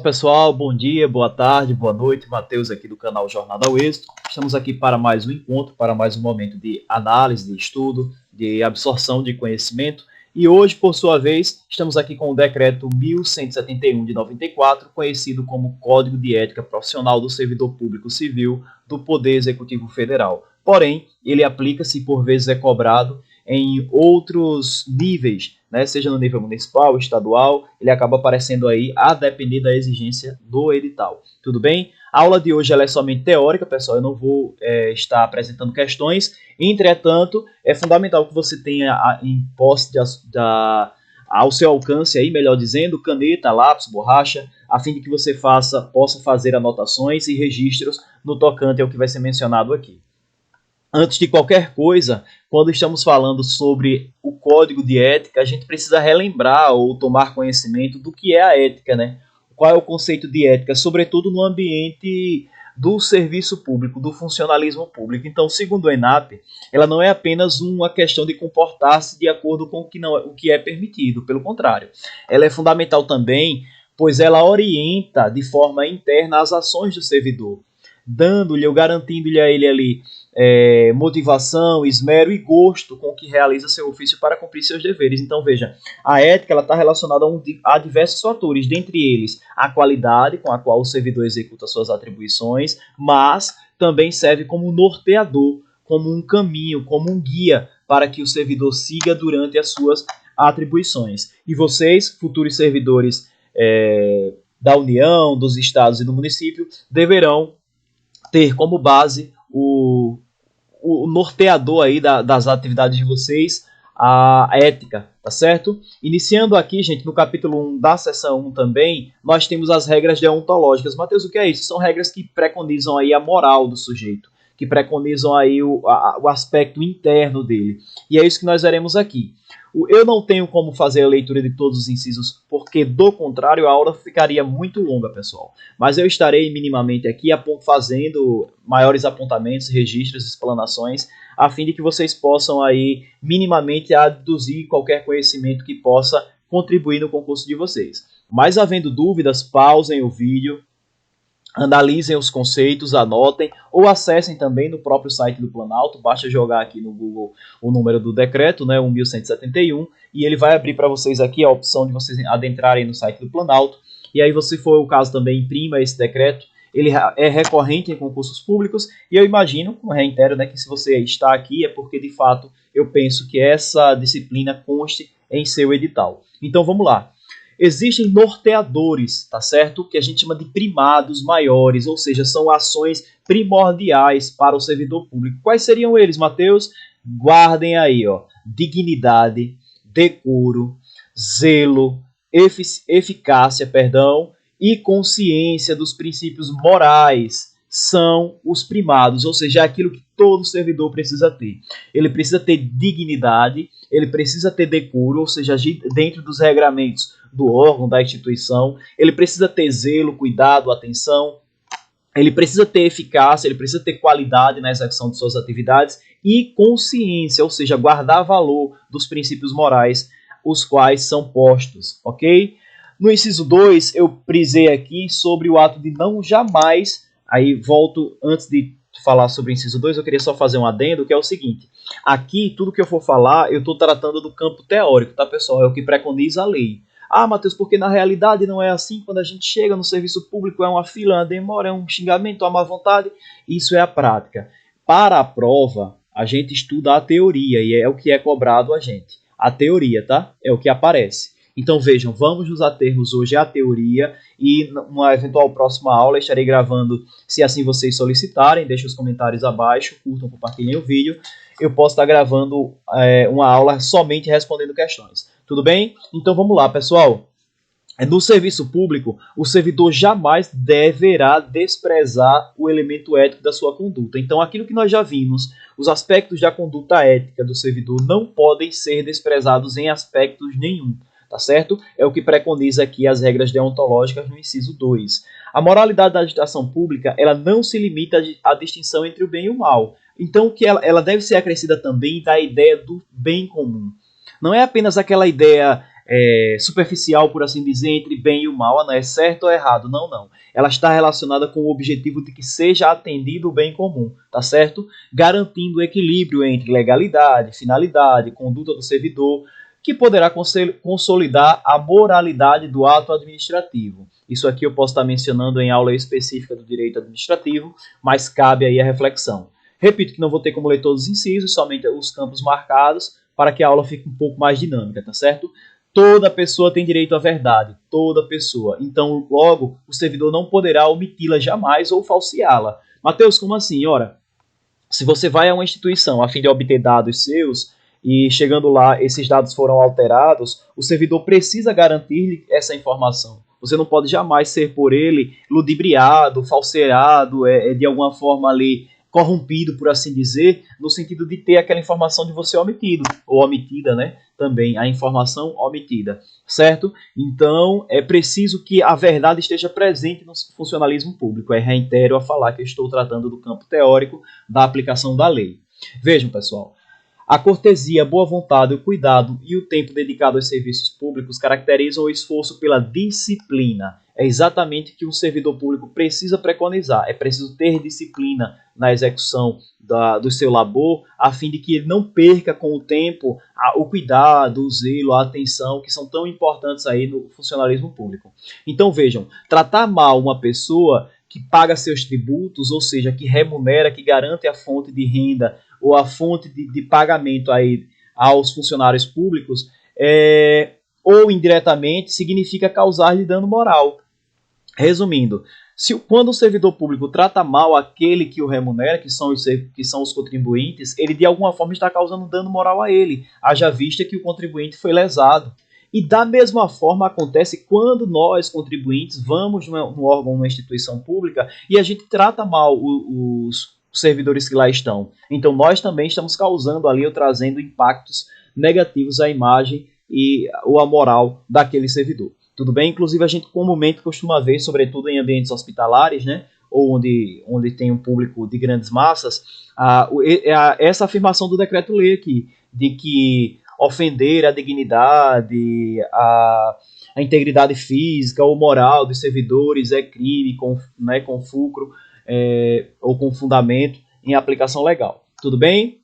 Pessoal, bom dia, boa tarde, boa noite. Matheus aqui do canal Jornada ao Êxito. Estamos aqui para mais um encontro, para mais um momento de análise, de estudo, de absorção de conhecimento. E hoje, por sua vez, estamos aqui com o decreto 1171 de 94, conhecido como Código de Ética Profissional do Servidor Público Civil do Poder Executivo Federal. Porém, ele aplica-se e por vezes é cobrado em outros níveis, né? Seja no nível municipal, estadual, ele acaba aparecendo aí a depender da exigência do edital. Tudo bem? A aula de hoje ela é somente teórica, pessoal, eu não vou estar apresentando questões, entretanto, é fundamental que você tenha em posse ao seu alcance, aí, melhor dizendo, caneta, lápis, borracha, a fim de que você possa fazer anotações e registros no tocante ao que vai ser mencionado aqui. Antes de qualquer coisa, quando estamos falando sobre o código de ética, a gente precisa relembrar ou tomar conhecimento do que é a ética, né? Qual é o conceito de ética, sobretudo no ambiente do serviço público, do funcionalismo público. Então, segundo o ENAP, ela não é apenas uma questão de comportar-se de acordo com o que é permitido, pelo contrário. Ela é fundamental também, pois ela orienta de forma interna as ações do servidor, dando-lhe ou garantindo-lhe a ele ali motivação, esmero e gosto com que realiza seu ofício para cumprir seus deveres. Então, veja, a ética está relacionada a diversos fatores, dentre eles a qualidade com a qual o servidor executa suas atribuições, mas também serve como norteador, como um caminho, como um guia para que o servidor siga durante as suas atribuições. E vocês, futuros servidores da União, dos estados e do município, deverão ter como base o norteador aí das atividades de vocês, a ética, tá certo? Iniciando aqui, gente, no capítulo 1 da seção 1 também, nós temos as regras deontológicas. Matheus, o que é isso? São regras que preconizam aí a moral do sujeito, que preconizam aí o aspecto interno dele. E é isso que nós veremos aqui. Eu não tenho como fazer a leitura de todos os incisos, porque, do contrário, a aula ficaria muito longa, pessoal. Mas eu estarei minimamente aqui fazendo maiores apontamentos, registros, explanações, a fim de que vocês possam aí minimamente aduzir qualquer conhecimento que possa contribuir no concurso de vocês. Mas, havendo dúvidas, pausem o vídeo, analisem os conceitos, anotem ou acessem também no próprio site do Planalto. Basta jogar aqui no Google o número do decreto, né, 1171, e ele vai abrir para vocês aqui a opção de vocês adentrarem no site do Planalto. E aí, se for o caso também, imprima esse decreto. Ele é recorrente em concursos públicos e eu imagino, reitero, né, que se você está aqui é porque de fato eu penso que essa disciplina conste em seu edital. Então vamos lá. Existem norteadores, tá certo? Que a gente chama de primados maiores, ou seja, são ações primordiais para o servidor público. Quais seriam eles, Matheus? Guardem aí, ó, dignidade, decoro, zelo, eficácia, e consciência dos princípios morais são os primados, ou seja, é aquilo que todo servidor precisa ter. Ele precisa ter dignidade, ele precisa ter decoro, ou seja, agir dentro dos regramentos do órgão, da instituição, ele precisa ter zelo, cuidado, atenção, ele precisa ter eficácia, ele precisa ter qualidade na execução de suas atividades e consciência, ou seja, guardar valor dos princípios morais, os quais são postos, ok? No inciso 2, eu prisei aqui sobre o ato de não jamais, aí volto, antes de falar sobre o inciso 2, eu queria só fazer um adendo, que é o seguinte, aqui, tudo que eu for falar, eu estou tratando do campo teórico, tá, pessoal? É o que preconiza a lei. Ah, Matheus, porque na realidade não é assim, quando a gente chega no serviço público, é uma fila, uma demora, é um xingamento, uma má vontade, isso é a prática. Para a prova, a gente estuda a teoria, e é o que é cobrado a gente. A teoria, tá? É o que aparece. Então vejam, vamos nos atermos hoje à teoria e numa eventual próxima aula estarei gravando, se assim vocês solicitarem, deixem os comentários abaixo, curtam, compartilhem o vídeo, eu posso estar gravando uma aula somente respondendo questões. Tudo bem? Então vamos lá, pessoal. No serviço público, o servidor jamais deverá desprezar o elemento ético da sua conduta. Então, aquilo que nós já vimos, os aspectos da conduta ética do servidor não podem ser desprezados em aspectos nenhum. Tá certo? É o que preconiza aqui as regras deontológicas no inciso 2. A moralidade da administração pública, ela não se limita à distinção entre o bem e o mal. Então, que ela deve ser acrescida também da ideia do bem comum. Não é apenas aquela ideia superficial, por assim dizer, entre bem e o mal, não é certo ou errado, não, não. Ela está relacionada com o objetivo de que seja atendido o bem comum, tá certo? Garantindo o equilíbrio entre legalidade, finalidade, conduta do servidor, que poderá consolidar a moralidade do ato administrativo. Isso aqui eu posso estar mencionando em aula específica do direito administrativo, mas cabe aí a reflexão. Repito que não vou ter como ler todos os incisos, somente os campos marcados, para que a aula fique um pouco mais dinâmica, tá certo? Toda pessoa tem direito à verdade, toda pessoa. Então, logo, o servidor não poderá omiti-la jamais ou falseá-la. Mateus, como assim? Ora, se você vai a uma instituição a fim de obter dados seus e chegando lá esses dados foram alterados, o servidor precisa garantir-lhe essa informação. Você não pode jamais ser por ele ludibriado, falseado, de alguma forma ali corrompido, por assim dizer, no sentido de ter aquela informação de você omitido, ou omitida, né? Também a informação omitida, certo? Então, é preciso que a verdade esteja presente no funcionalismo público. Reitero a falar que eu estou tratando do campo teórico da aplicação da lei. Vejam, pessoal, a cortesia, a boa vontade, o cuidado e o tempo dedicado aos serviços públicos caracterizam o esforço pela disciplina. É exatamente o que um servidor público precisa preconizar. É preciso ter disciplina na execução do seu labor, a fim de que ele não perca com o tempo o cuidado, o zelo, a atenção, que são tão importantes aí no funcionalismo público. Então vejam, tratar mal uma pessoa que paga seus tributos, ou seja, que remunera, que garante a fonte de renda ou a fonte de pagamento aí aos funcionários públicos, ou indiretamente, significa causar-lhe dano moral. Resumindo, quando o servidor público trata mal aquele que o remunera, que são os contribuintes, ele de alguma forma está causando dano moral a ele, haja vista que o contribuinte foi lesado. E da mesma forma acontece quando nós, contribuintes, vamos no órgão, numa instituição pública, e a gente trata mal os servidores que lá estão. Então nós também estamos causando ali, ou trazendo impactos negativos à imagem ou à moral daquele servidor. Tudo bem? Inclusive a gente comumente costuma ver, sobretudo em ambientes hospitalares, né, ou onde tem um público de grandes massas, essa afirmação do decreto-lei aqui, de que ofender a dignidade, a integridade física ou moral dos servidores é crime com fulcro ou com fundamento em aplicação legal. Tudo bem?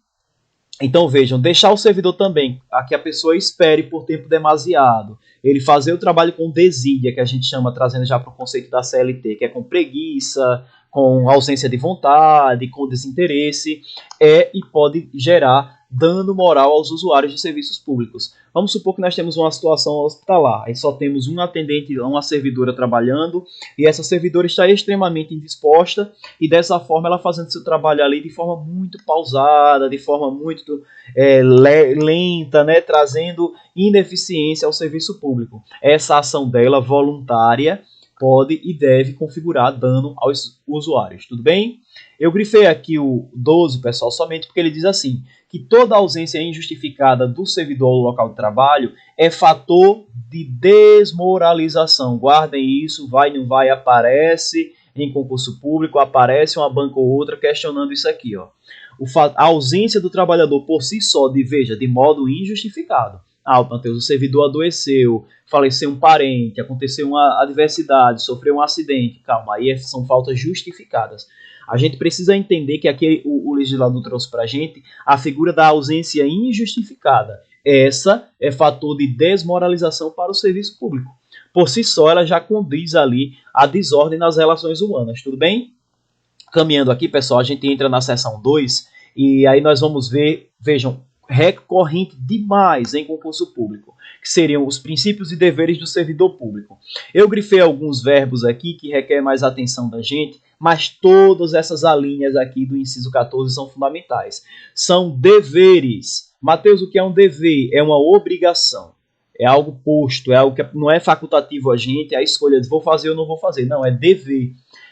Então vejam, deixar o servidor também, a que a pessoa espere por tempo demasiado, ele fazer o trabalho com desídia, que a gente chama, trazendo já para o conceito da CLT, que é com preguiça, com ausência de vontade, com desinteresse, e pode gerar dano moral aos usuários de serviços públicos. Vamos supor que nós temos uma situação hospitalar, aí só temos um atendente, uma servidora trabalhando, e essa servidora está extremamente indisposta, e dessa forma ela fazendo seu trabalho ali de forma muito pausada, de forma muito lenta, né, trazendo ineficiência ao serviço público. Essa ação dela, voluntária, pode e deve configurar dano aos usuários, tudo bem? Eu grifei aqui o 12, pessoal, somente porque ele diz assim, que toda ausência injustificada do servidor no local de trabalho é fator de desmoralização. Guardem isso, vai, não vai, aparece em concurso público, aparece uma banca ou outra questionando isso aqui. Ó. A ausência do trabalhador por si só, de modo injustificado. Mateus, o servidor adoeceu, faleceu um parente, aconteceu uma adversidade, sofreu um acidente. Calma, aí são faltas justificadas. A gente precisa entender que aqui o legislador trouxe para a gente a figura da ausência injustificada. Essa é fator de desmoralização para o serviço público. Por si só, ela já condiz ali a desordem nas relações humanas, tudo bem? Caminhando aqui, pessoal, a gente entra na seção 2 e aí nós vamos ver, vejam, recorrente demais em concurso público, que seriam os princípios e deveres do servidor público. Eu grifei alguns verbos aqui que requerem mais atenção da gente, mas todas essas alíneas aqui do inciso 14 são fundamentais. São deveres. Mateus, o que é um dever? É uma obrigação. É algo posto, é algo que não é facultativo a gente, é a escolha de vou fazer ou não vou fazer. Não, é dever.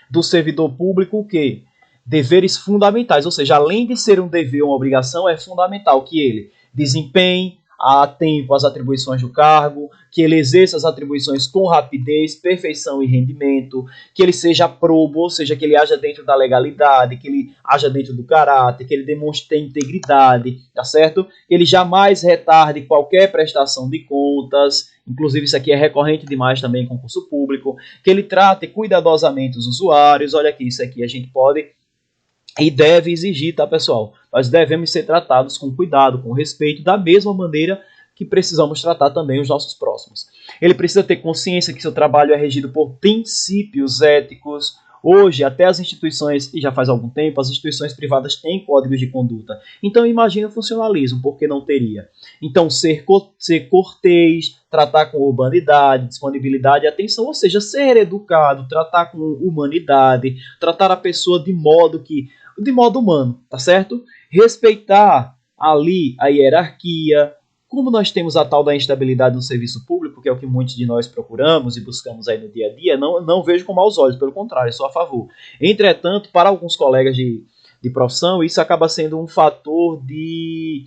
Do servidor público o quê? Deveres fundamentais, ou seja, além de ser um dever ou uma obrigação, é fundamental que ele desempenhe a tempo as atribuições do cargo, que ele exerça as atribuições com rapidez, perfeição e rendimento, que ele seja probo, ou seja, que ele haja dentro da legalidade, que ele haja dentro do caráter, que ele demonstre ter integridade, tá certo? Que ele jamais retarde qualquer prestação de contas, inclusive isso aqui é recorrente demais também em concurso público, que ele trate cuidadosamente os usuários. Olha aqui, isso aqui a gente pode e deve exigir, tá, pessoal? Nós devemos ser tratados com cuidado, com respeito, da mesma maneira que precisamos tratar também os nossos próximos. Ele precisa ter consciência que seu trabalho é regido por princípios éticos. Hoje, até as instituições, e já faz algum tempo, as instituições privadas têm códigos de conduta. Então, imagina o funcionalismo, por que não teria? Então, ser cortês, tratar com urbanidade, disponibilidade e atenção, ou seja, ser educado, tratar com humanidade, tratar a pessoa de modo humano, tá certo? Respeitar ali a hierarquia. Como nós temos a tal da instabilidade no serviço público, que é o que muitos de nós procuramos e buscamos aí no dia a dia, não vejo com maus olhos, pelo contrário, sou a favor. Entretanto, para alguns colegas de profissão, isso acaba sendo um fator de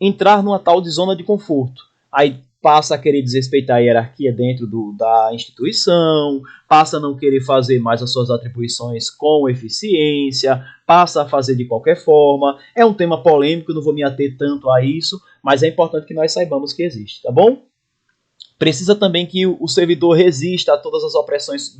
entrar numa tal de zona de conforto. Aí passa a querer desrespeitar a hierarquia dentro da instituição, passa a não querer fazer mais as suas atribuições com eficiência, passa a fazer de qualquer forma. É um tema polêmico, não vou me ater tanto a isso, mas é importante que nós saibamos que existe, tá bom? Precisa também que o servidor resista a todas as opressões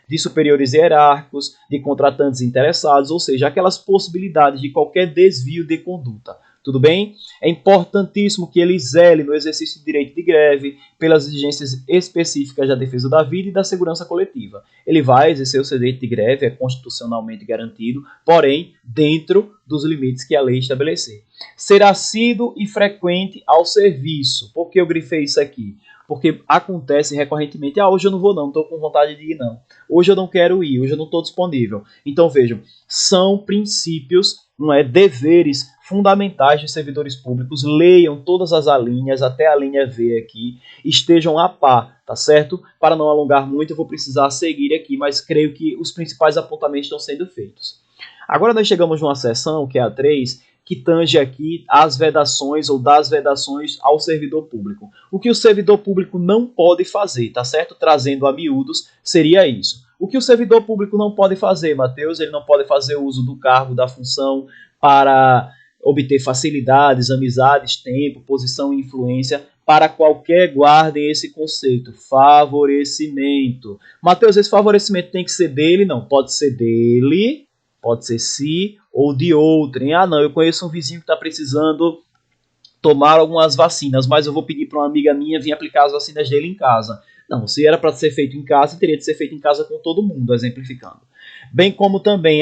de superiores hierárquicos, de contratantes interessados, ou seja, aquelas possibilidades de qualquer desvio de conduta. Tudo bem? É importantíssimo que ele zele no exercício de direito de greve pelas exigências específicas da defesa da vida e da segurança coletiva. Ele vai exercer o seu direito de greve, é constitucionalmente garantido, porém, dentro dos limites que a lei estabelecer. Ser assíduo e frequente ao serviço. Por que eu grifei isso aqui? Porque acontece recorrentemente, hoje eu não vou não estou com vontade de ir não. Hoje eu não quero ir, hoje eu não estou disponível. Então vejam, são princípios, deveres fundamentais de servidores públicos. Leiam todas as alíneas, até a linha V aqui, estejam a par, tá certo? Para não alongar muito, eu vou precisar seguir aqui, mas creio que os principais apontamentos estão sendo feitos. Agora nós chegamos numa seção, que é a 3, que tange aqui as vedações ou das vedações ao servidor público. O que o servidor público não pode fazer, tá certo? Trazendo a miúdos, seria isso. O que o servidor público não pode fazer, Matheus? Ele não pode fazer uso do cargo, da função para obter facilidades, amizades, tempo, posição e influência para qualquer, guardem esse conceito, favorecimento. Matheus, esse favorecimento tem que ser dele? Não, pode ser dele, pode ser si ou de outrem. Não, eu conheço um vizinho que está precisando tomar algumas vacinas, mas eu vou pedir para uma amiga minha vir aplicar as vacinas dele em casa. Não, se era para ser feito em casa, teria de ser feito em casa com todo mundo, exemplificando. Bem como também,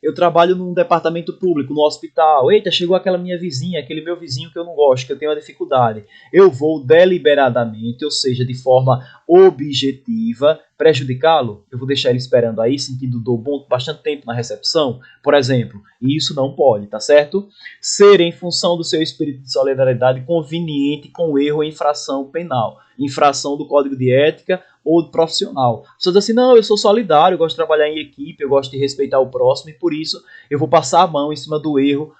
eu trabalho num departamento público, no hospital. Eita, chegou aquela minha vizinha, aquele meu vizinho que eu não gosto, que eu tenho uma dificuldade. Eu vou deliberadamente, ou seja, de forma objetiva, prejudicá-lo. Eu vou deixar ele esperando aí, sentindo dor bastante tempo na recepção, por exemplo. E isso não pode, tá certo? Ser, em função do seu espírito de solidariedade, conveniente com erro ou infração penal. Infração do Código de Ética ou profissional. Você diz assim, não, eu sou solidário, eu gosto de trabalhar em equipe, eu gosto de respeitar o próximo e por isso eu vou passar a mão em cima do erro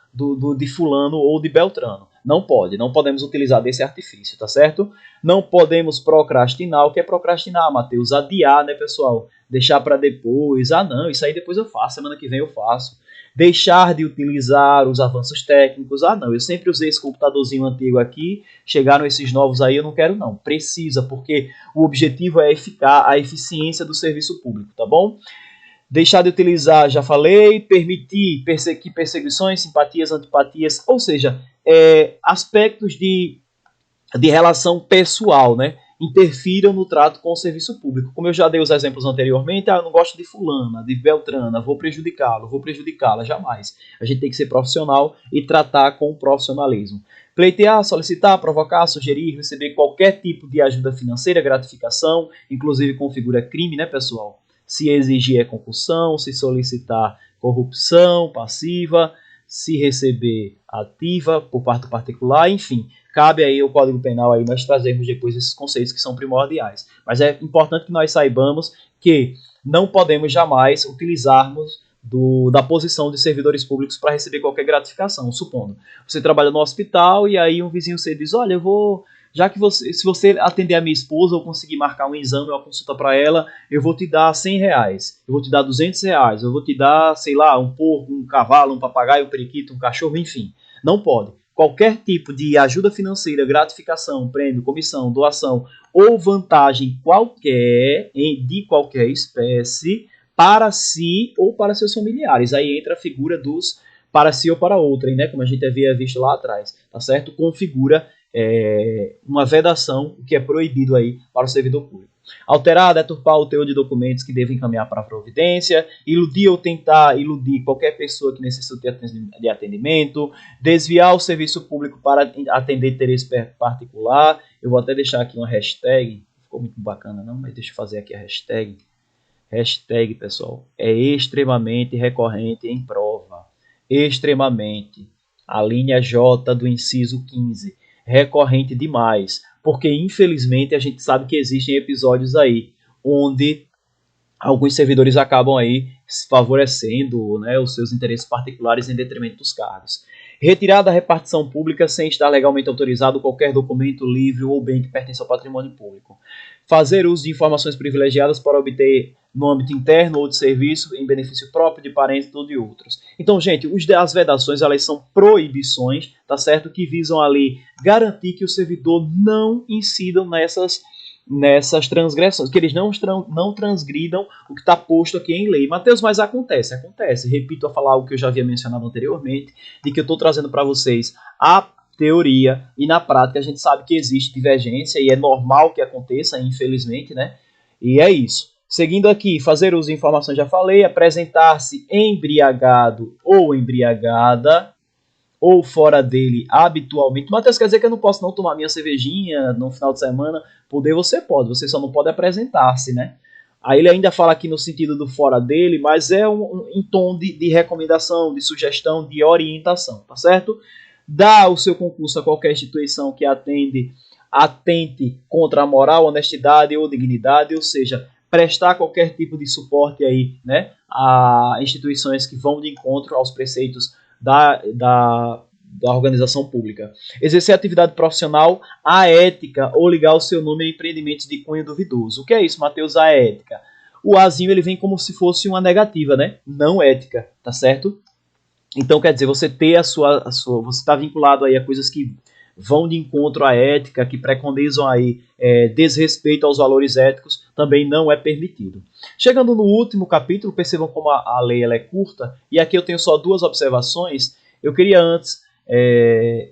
de fulano ou de beltrano. Não pode, não podemos utilizar desse artifício, tá certo? Não podemos procrastinar. O que é procrastinar, Matheus? Adiar, né, pessoal? Deixar para depois. Não, isso aí depois eu faço, semana que vem eu faço. Deixar de utilizar os avanços técnicos. Não, eu sempre usei esse computadorzinho antigo aqui, chegaram esses novos aí, eu não quero não. Precisa, porque o objetivo é a eficiência do serviço público, tá bom? Deixar de utilizar, já falei. Permitir que perseguições, simpatias, antipatias, ou seja, aspectos de relação pessoal, né, interfiram no trato com o serviço público. Como eu já dei os exemplos anteriormente, eu não gosto de fulana, de beltrana, vou prejudicá-lo, vou prejudicá-la, jamais. A gente tem que ser profissional e tratar com profissionalismo. Pleitear, solicitar, provocar, sugerir, receber qualquer tipo de ajuda financeira, gratificação, inclusive configura crime, né, pessoal? Se exigir é concussão, se solicitar corrupção passiva, se receber ativa por parte particular, enfim, cabe aí o Código Penal aí nós trazermos depois esses conceitos que são primordiais. Mas é importante que nós saibamos que não podemos jamais utilizarmos da posição de servidores públicos para receber qualquer gratificação. Supondo, você trabalha no hospital e aí um vizinho você diz, olha, já que se você atender a minha esposa ou conseguir marcar um exame ou uma consulta para ela, eu vou te dar R$100, eu vou te dar R$200, eu vou te dar, sei lá, um porco, um cavalo, um papagaio, um periquito, um cachorro, enfim. Não pode. Qualquer tipo de ajuda financeira, gratificação, prêmio, comissão, doação ou vantagem qualquer, de qualquer espécie, para si ou para seus familiares. Aí entra a figura dos para si ou para outrem, né? Como a gente havia visto lá atrás, tá certo? Configura uma vedação, o que é proibido aí para o servidor público. Alterar, deturpar o teor de documentos que devem encaminhar para a providência, iludir ou tentar iludir qualquer pessoa que necessite de atendimento, desviar o serviço público para atender interesse particular. Eu vou até deixar aqui uma hashtag, ficou muito bacana não, mas deixa eu fazer aqui a hashtag. Hashtag, pessoal, é extremamente recorrente em prova. Extremamente. A linha J do inciso 15. Recorrente demais. Porque, infelizmente, a gente sabe que existem episódios aí onde alguns servidores acabam aí favorecendo, né, os seus interesses particulares em detrimento dos cargos. Retirar da repartição pública sem estar legalmente autorizado qualquer documento, livro ou bem que pertence ao patrimônio público. Fazer uso de informações privilegiadas para obter no âmbito interno ou de serviço em benefício próprio, de parentes ou de outros. Então, gente, as vedações, elas são proibições, tá certo? Que visam ali garantir que o servidor não incidam nessas transgressões, que eles não transgridam o que está posto aqui em lei. Mateus, mas acontece. Repito a falar o que eu já havia mencionado anteriormente, de que eu estou trazendo para vocês a teoria, e na prática a gente sabe que existe divergência, e é normal que aconteça, infelizmente, né? E é isso. Seguindo aqui, fazer uso de informações, já falei, apresentar-se embriagado ou embriagada, ou fora dele habitualmente. Matheus, quer dizer que eu não posso não tomar minha cervejinha no final de semana? Poder você pode, você só não pode apresentar-se, né? Aí ele ainda fala aqui no sentido do fora dele, mas é em tom de recomendação, de sugestão, de orientação, tá certo? Dá o seu concurso a qualquer instituição que atente contra a moral, honestidade ou dignidade, ou seja, prestar qualquer tipo de suporte aí, né, a instituições que vão de encontro aos preceitos da organização pública. Exercer atividade profissional aética ou ligar o seu nome a empreendimentos de cunho duvidoso. O que é isso, Matheus? Aética. O azinho ele vem como se fosse uma negativa, né? Não ética, tá certo? Então, quer dizer, você ter você está vinculado aí a coisas que vão de encontro à ética, que preconizam aí desrespeito aos valores éticos, também não é permitido. Chegando no último capítulo, percebam como a lei ela é curta, e aqui eu tenho só duas observações. Eu queria antes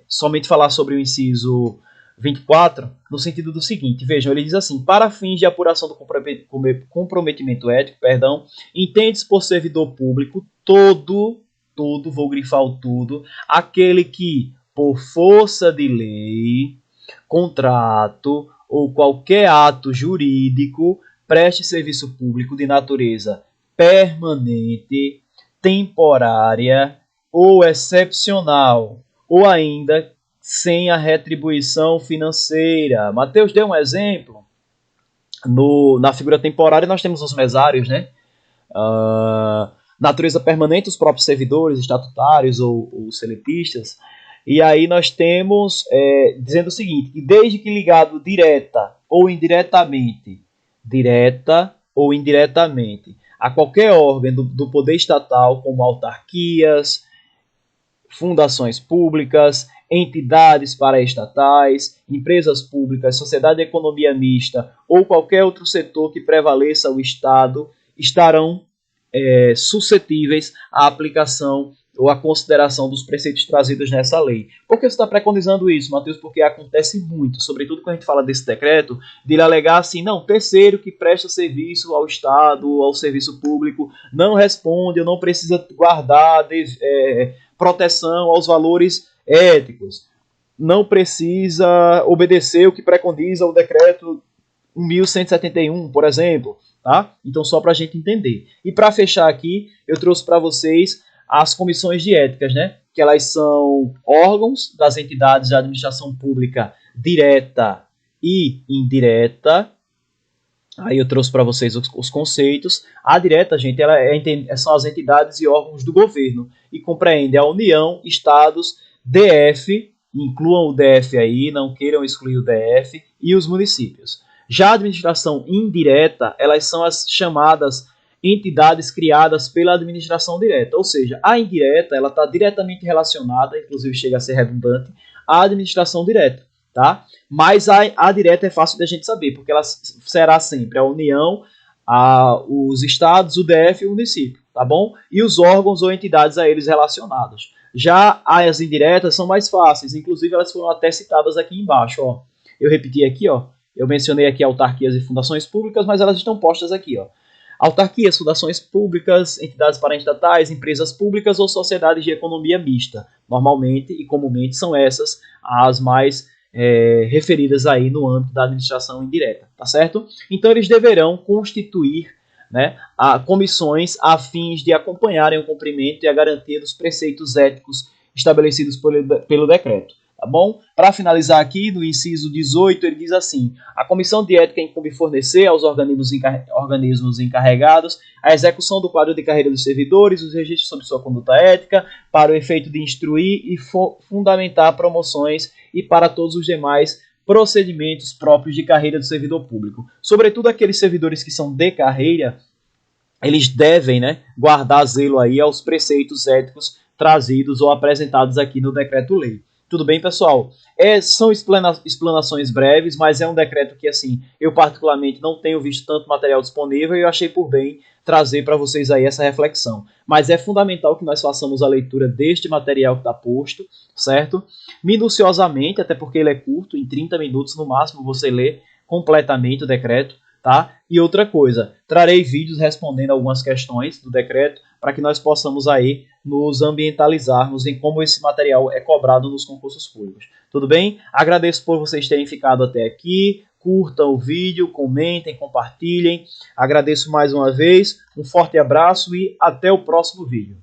somente falar sobre o inciso 24, no sentido do seguinte, vejam, ele diz assim, para fins de apuração do comprometimento ético, entende-se por servidor público todo, vou grifar o tudo, aquele que, por força de lei, contrato ou qualquer ato jurídico, preste serviço público de natureza permanente, temporária ou excepcional, ou ainda sem a retribuição financeira. Mateus deu um exemplo. Na figura temporária nós temos os mesários, né? Natureza permanente, os próprios servidores estatutários ou seletistas. E aí nós temos dizendo o seguinte, que desde que ligado direta ou indiretamente a qualquer órgão do poder estatal, como autarquias, fundações públicas, entidades paraestatais, empresas públicas, sociedade de economia mista ou qualquer outro setor que prevaleça o Estado, estarão suscetíveis à aplicação ou à consideração dos preceitos trazidos nessa lei. Por que você está preconizando isso, Matheus? Porque acontece muito, sobretudo quando a gente fala desse decreto, de ele alegar assim, não, terceiro que presta serviço ao Estado, ao serviço público, não responde, ou não precisa guardar proteção aos valores éticos, não precisa obedecer o que preconiza o decreto 1171, por exemplo, tá? Então, só para a gente entender. E para fechar aqui, eu trouxe para vocês as comissões de éticas, né? Que elas são órgãos das entidades de administração pública direta e indireta, Aí eu trouxe para vocês os conceitos. A direta, gente, são as entidades e órgãos do governo e compreende a União, Estados, DF, incluam o DF aí, não queiram excluir o DF, e os municípios. Já a administração indireta, elas são as chamadas entidades criadas pela administração direta, ou seja, a indireta ela está diretamente relacionada, inclusive chega a ser redundante, à administração direta, tá? Mas a direta é fácil da gente saber, porque ela será sempre a União, os estados, o DF e o município, tá bom? E os órgãos ou entidades a eles relacionados. Já as indiretas são mais fáceis, inclusive elas foram até citadas aqui embaixo, ó. Eu repeti aqui, ó. Eu mencionei aqui autarquias e fundações públicas, mas elas estão postas aqui, ó. Autarquias, fundações públicas, entidades paraestatais, empresas públicas ou sociedades de economia mista. Normalmente e comumente são essas as mais referidas aí no âmbito da administração indireta, tá certo? Então eles deverão constituir, né, comissões a fins de acompanharem o cumprimento e a garantia dos preceitos éticos estabelecidos pelo decreto. Tá bom? Para finalizar aqui, no inciso 18, ele diz assim: a comissão de ética incumbe fornecer aos organismos encarregados a execução do quadro de carreira dos servidores, os registros sobre sua conduta ética, para o efeito de instruir e fundamentar promoções e para todos os demais procedimentos próprios de carreira do servidor público. Sobretudo aqueles servidores que são de carreira, eles devem, né, guardar zelo aí aos preceitos éticos trazidos ou apresentados aqui no decreto-lei. Tudo bem, pessoal? São explanações breves, mas é um decreto que, assim, eu particularmente não tenho visto tanto material disponível e eu achei por bem trazer para vocês aí essa reflexão. Mas é fundamental que nós façamos a leitura deste material que está posto, certo? Minuciosamente, até porque ele é curto, em 30 minutos no máximo você lê completamente o decreto, tá? E outra coisa, trarei vídeos respondendo algumas questões do decreto para que nós possamos aí nos ambientalizarmos em como esse material é cobrado nos concursos públicos. Tudo bem? Agradeço por vocês terem ficado até aqui. Curtam o vídeo, comentem, compartilhem. Agradeço mais uma vez. Um forte abraço e até o próximo vídeo.